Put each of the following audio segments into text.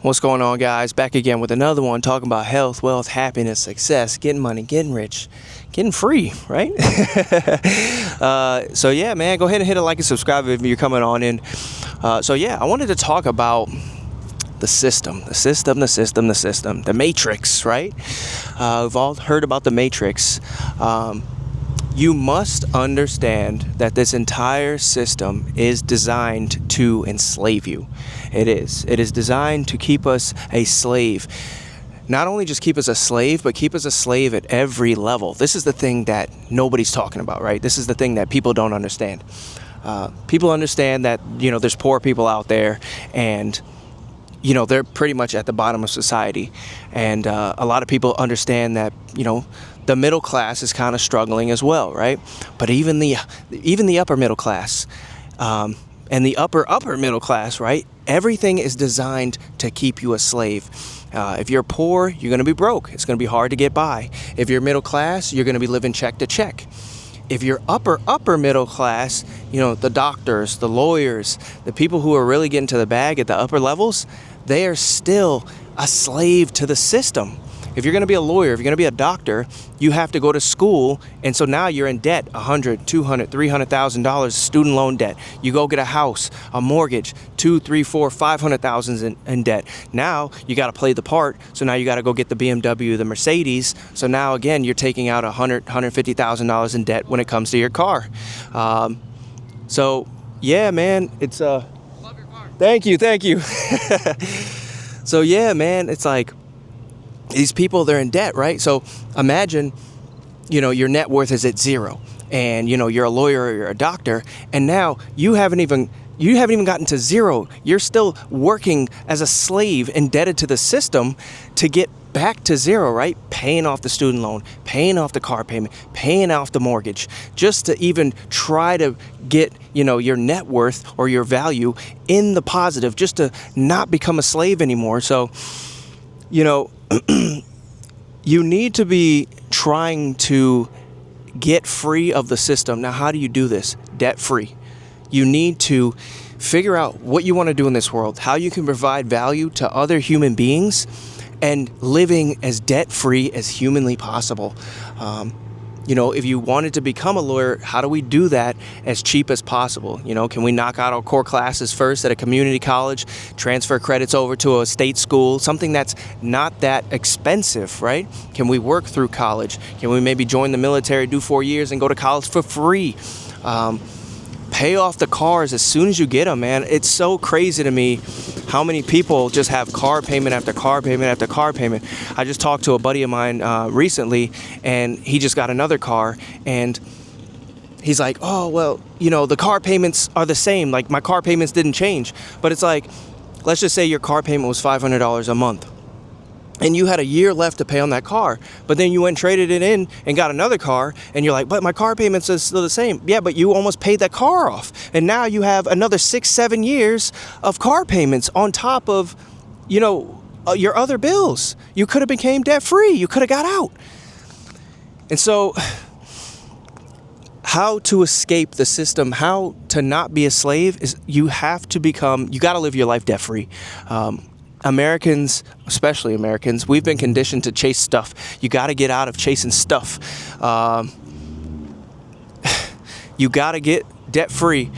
What's going on, guys? Back again with another one, talking about health, wealth, happiness, success, getting money, getting rich, getting free, right? So yeah, man, go ahead and hit a like and subscribe if you're coming on in. So yeah, I wanted to talk about the system, the matrix, right? We've all heard about the matrix. You must understand that this entire system is designed to enslave you. It is designed to keep us a slave. Not only just keep us a slave, but keep us a slave at every level. This is the thing that nobody's talking about, right? This is the thing that people don't understand. People understand that, there's poor people out there, and they're pretty much at the bottom of society. And a lot of people understand that, the middle class is kind of struggling as well, right? But even the upper middle class, and the upper middle class, right? Everything is designed to keep you a slave. If you're poor, you're going to be broke. It's going to be hard to get by. If you're middle class, you're going to be living check to check. If you're upper middle class, the doctors, the lawyers, the people who are really getting to the bag at the upper levels, they are still a slave to the system. If you're going to be a lawyer, if you're going to be a doctor, you have to go to school, and so now you're in debt, $100,000, $200,000, $300,000 student loan debt. You go get a house, a mortgage, $200,000, $300,000, $500,000 in debt. Now you got to play the part, so now you got to go get the BMW, the Mercedes. So now again, you're taking out $100,000, $150,000 in debt when it comes to your car. So yeah, man, it's Love your car. Thank you. So yeah, man, it's like, these people, they're in debt, right? So imagine, your net worth is at zero, and you're a lawyer or you're a doctor, and now you haven't even gotten to zero. You're still working as a slave, indebted to the system to get back to zero, right? Paying off the student loan, paying off the car payment, paying off the mortgage, just to even try to get, your net worth or your value in the positive, just to not become a slave anymore. So, you need to be trying to get free of the system. Now, how do you do this? Debt free. You need to figure out what you want to do in this world, how you can provide value to other human beings, and living as debt free as humanly possible. If you wanted to become a lawyer, how do we do that as cheap as possible? Can we knock out our core classes first at a community college, transfer credits over to a state school, something that's not that expensive, right? Can we work through college? Can we maybe join the military, do 4 years, and go to college for free? Pay off the cars as soon as you get them, man. It's so crazy to me how many people just have car payment after car payment after car payment. I just talked to a buddy of mine recently, and he just got another car, and he's like, oh, well, the car payments are the same. Like, my car payments didn't change. But it's like, let's just say your car payment was $500 a month, and you had a year left to pay on that car, but then you went and traded it in and got another car, and you're like, but my car payments are still the same. Yeah, but you almost paid that car off, and now you have another 6-7 years of car payments on top of, your other bills. You could have became debt free. You could have got out. And so, how to escape the system, how to not be a slave, is you got to live your life debt free. Americans, especially Americans, we've been conditioned to chase stuff. You got to get out of chasing stuff. You got to get debt free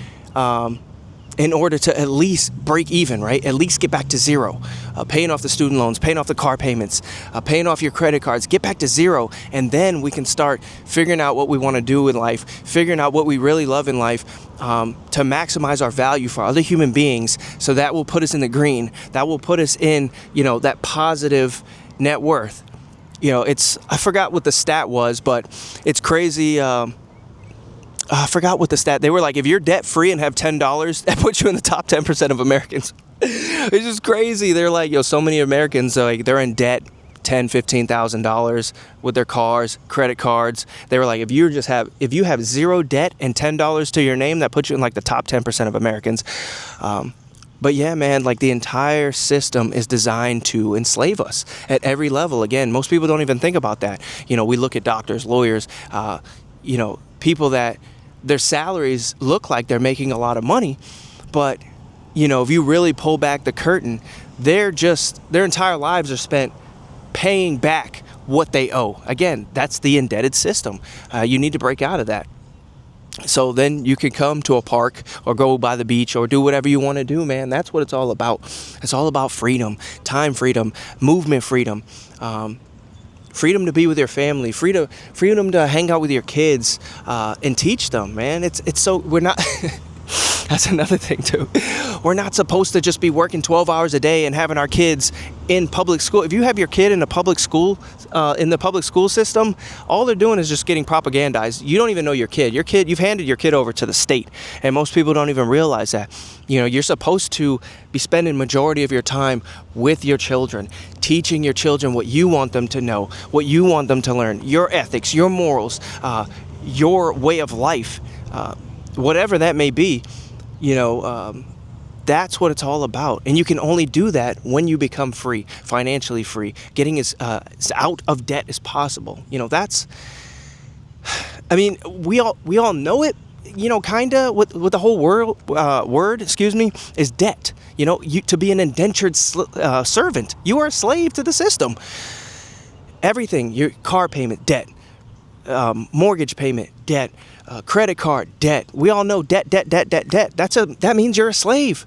in order to at least break even, right? At least get back to zero. Paying off the student loans, paying off the car payments, paying off your credit cards, get back to zero. And then we can start figuring out what we want to do in life, figuring out what we really love in life, to maximize our value for other human beings. So that will put us in the green. That will put us in, that positive net worth. I forgot what the stat was, but it's crazy. I forgot what the stat. They were like, if you're debt free and have $10, that puts you in the top 10% of Americans. It's just crazy. They're like, so many Americans, they're in debt $10,000, $15,000 with their cars, credit cards. They were like, if you have zero debt and $10 to your name, that puts you in like the top 10% of Americans. But yeah, man, like the entire system is designed to enslave us at every level. Again, most people don't even think about that. We look at doctors, lawyers, people that their salaries look like they're making a lot of money, but if you really pull back the curtain, Their entire lives are spent paying back what they owe. Again, that's the indebted system. You need to break out of that. So then you can come to a park or go by the beach or do whatever you want to do, man. That's what it's all about. It's all about freedom, time freedom, movement freedom, freedom to be with your family, freedom to hang out with your kids and teach them, man. It's so we're not. That's another thing too. We're not supposed to just be working 12 hours a day and having our kids in public school. If you have your kid in the public school system, all they're doing is just getting propagandized. You don't even know your kid. You've handed your kid over to the state, and most people don't even realize that. You're supposed to be spending majority of your time with your children, teaching your children what you want them to know, what you want them to learn, your ethics, your morals, your way of life, whatever that may be. That's what it's all about. And you can only do that when you become free, financially free, getting as out of debt as possible. We all know it, kind of what the whole word, is debt. To be an indentured servant, you are a slave to the system. Everything, your car payment, debt, mortgage payment, debt, credit card, debt. We all know debt. That means you're a slave.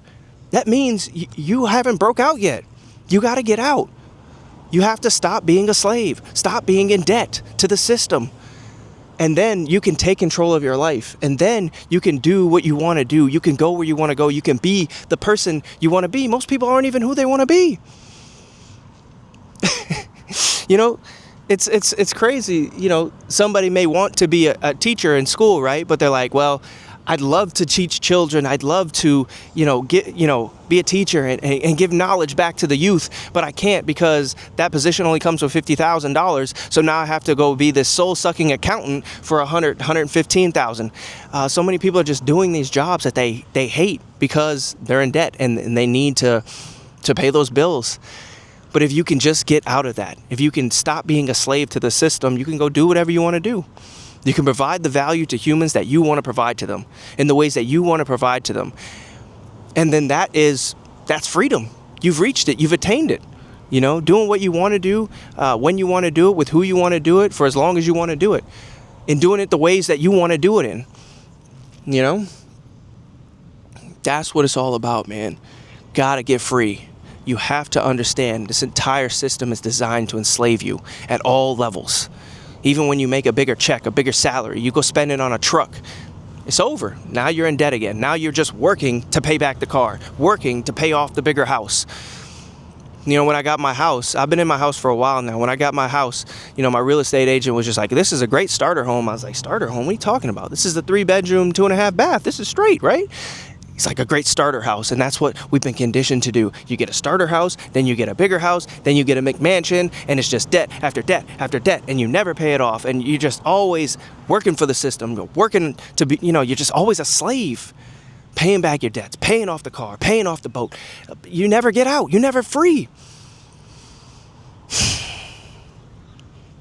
That means you haven't broke out yet. You got to get out. You have to stop being a slave. Stop being in debt to the system. And then you can take control of your life. And then you can do what you want to do. You can go where you want to go. You can be the person you want to be. Most people aren't even who they want to be. It's crazy. Somebody may want to be a teacher in school, right? But they're like, well, I'd love to teach children. I'd love to, be a teacher and give knowledge back to the youth. But I can't because that position only comes with $50,000. So now I have to go be this soul-sucking accountant for $115,000. So many people are just doing these jobs that they hate because they're in debt and they need to pay those bills. But if you can just get out of that, if you can stop being a slave to the system, you can go do whatever you want to do. You can provide the value to humans that you want to provide to them in the ways that you want to provide to them. And then that's freedom. You've reached it. You've attained it. Doing what you want to do, when you want to do it, with who you want to do it, for as long as you want to do it, and doing it the ways that you want to do it in. That's what it's all about, man. Gotta get free. You have to understand this entire system is designed to enslave you at all levels. Even when you make a bigger check, a bigger salary, you go spend it on a truck, it's over. Now you're in debt again. Now you're just working to pay back the car, working to pay off the bigger house. When I got my house, I've been in my house for a while now. When I got my house, my real estate agent was just like, this is a great starter home. I was like, starter home? What are you talking about? This is the 3-bedroom, 2.5 bath. This is straight, right? It's like a great starter house, and that's what we've been conditioned to do. You get a starter house, then you get a bigger house, then you get a McMansion, and it's just debt after debt after debt, and you never pay it off, and you're just always working for the system, working to be, you're just always a slave, paying back your debts, paying off the car, paying off the boat. You never get out. You're never free.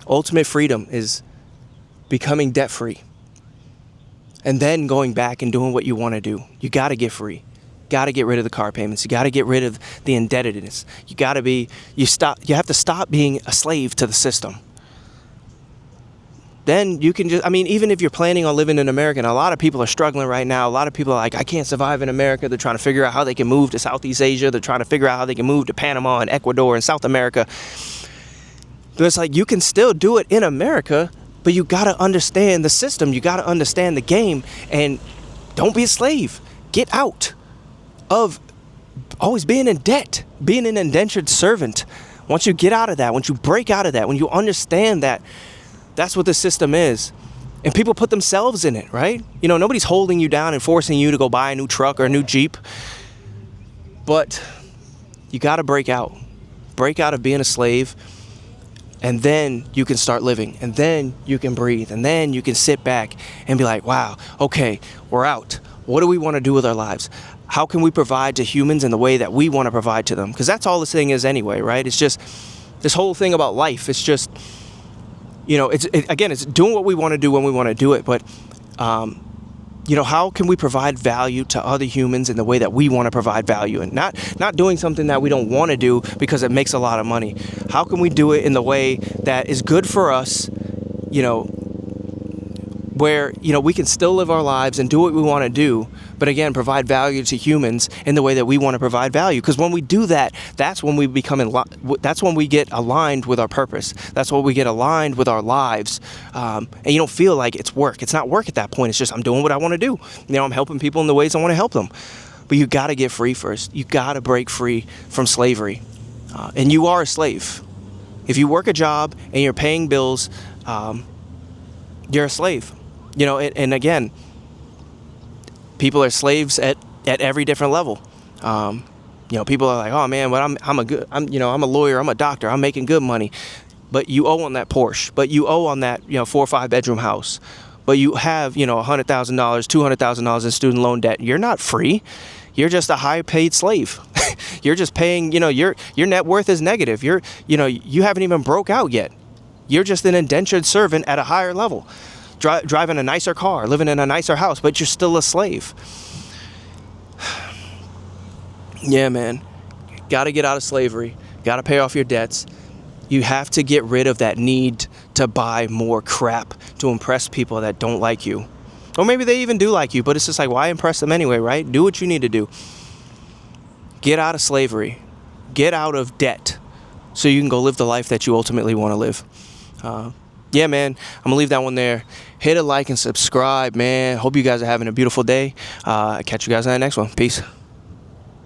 Ultimate freedom is becoming debt-free. And then going back and doing what you want to do. You got to get free. Got to get rid of the car payments. You got to get rid of the indebtedness. You have to stop being a slave to the system. Then you can even if you're planning on living in America, and a lot of people are struggling right now. A lot of people are like, I can't survive in America. They're trying to figure out how they can move to Southeast Asia. They're trying to figure out how they can move to Panama and Ecuador and South America. But it's like, you can still do it in America, but you got to understand the system. You got to understand the game, and don't be a slave. Get out of always being in debt, being an indentured servant. Once you get out of that, once you break out of that, when you understand that that's what the system is, and people put themselves in it, right? Nobody's holding you down and forcing you to go buy a new truck or a new Jeep, but you got to break out of being a slave. And then you can start living, and then you can breathe, and then you can sit back and be like, wow, okay, we're out. What do we want to do with our lives? How can we provide to humans in the way that we want to provide to them? Because that's all this thing is anyway, right? It's just this whole thing about life. It's just, it's doing what we want to do when we want to do it. But how can we provide value to other humans in the way that we want to provide value, and not doing something that we don't want to do because it makes a lot of money? How can we do it in the way that is good for us, where, we can still live our lives and do what we want to do, but again, provide value to humans in the way that we want to provide value? Because when we do that, that's when we that's when we get aligned with our purpose. That's when we get aligned with our lives. And you don't feel like it's work. It's not work at that point. It's just, I'm doing what I want to do. I'm helping people in the ways I want to help them. But you got to get free first. You got to break free from slavery. And you are a slave. If you work a job and you're paying bills, you're a slave. And again, people are slaves at every different level. People are like, oh man, but I'm a lawyer, I'm a doctor, I'm making good money. But you owe on that Porsche, but you owe on that, 4 or 5 bedroom house. But you have, $100,000, $200,000 in student loan debt. You're not free. You're just a high paid slave. You're just paying, your net worth is negative. You haven't even broke out yet. You're just an indentured servant at a higher level. Driving a nicer car, living in a nicer house, but you're still a slave. Yeah, man. Got to get out of slavery. Got to pay off your debts. You have to get rid of that need to buy more crap to impress people that don't like you. Or maybe they even do like you, but it's just like, why impress them anyway, right? Do what you need to do. Get out of slavery. Get out of debt so you can go live the life that you ultimately want to live. Yeah, man, I'm going to leave that one there. Hit a like and subscribe, man. Hope you guys are having a beautiful day. Catch you guys on the next one. Peace.